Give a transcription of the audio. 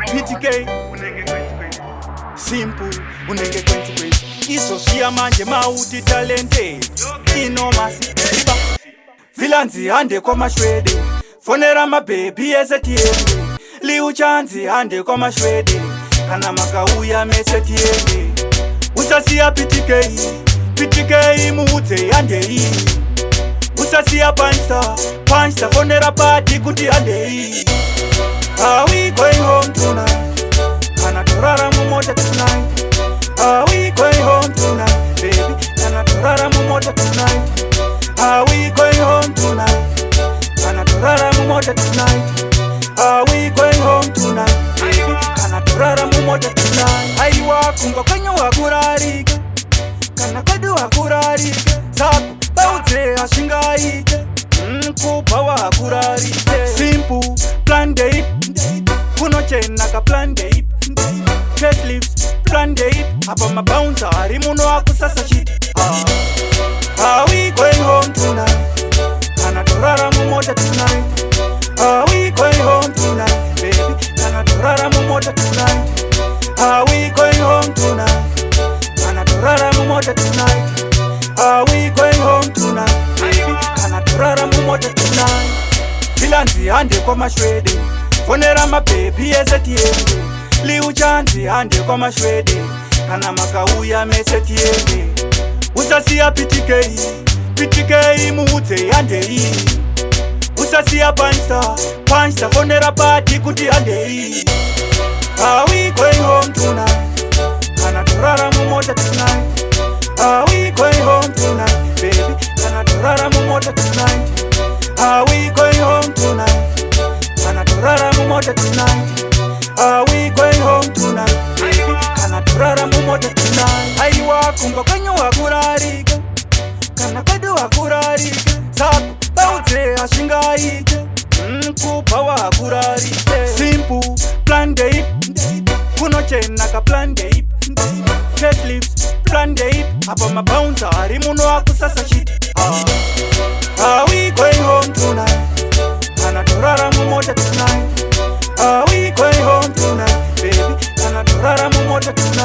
PTK simple unenge kwenzi izo siya manje mauti talente inomasi vilanzi hande kwa mashwede fonera mabebi ezetiende liuchanzi hande kwa mashwede kana makauya mesetiende usasiya PTK muute yande usasiya pansa fonera party kuti yande. Are we going home tonight? Kana turara mumota tonight? Are we going home tonight, baby? Kana turara mumota tonight? Are we going home tonight? Kana turara mumota tonight? Are we going home tonight, baby? Kana turara mumota tonight? Aiwa kunga kwenye wakurarike, kana kadu wakurarike, saku bauze ashingaite, kupa wakurarike. Simple plan date, kuno chena ka plan date. Straight lips, plan date. Hapa mabounce harimuno akusasa shit. Are we going home tonight? Kana turara mumota tonight? Are we going home tonight, baby? Kana turara mumota tonight? Are we going home tonight? Kana turara mumota tonight? Are we going home tonight, baby? Kana turara mumota tonight? Vilanzi hande kwa mashwede fonera mabebi ezetiende liuchanzi hande kwa mashwede kana makauya mesetiende usasiya PTK muute yande usasiya pansa fonera party kuti yande. Are we going home tonight? Kana turara mumota tonight? Are we going home tonight, baby? Kana turara mumota tonight? Are we going home tonight? Kana turara mumota tonight? Are we going home tonight, baby? Kana turara mumota tonight? Aiwa kunga kwenye wakurarike, kana kadu wakurarike, saku bauze ashingaite, kupa wakurarike. Simple plan date, kuno chena ka plan date. Straight lips, plan date. Hapa mabounce harimuno akusasa shit. Are we going home tonight? Kana turara mumota tonight? Are we going home tonight, baby? Kana turara mumota tonight?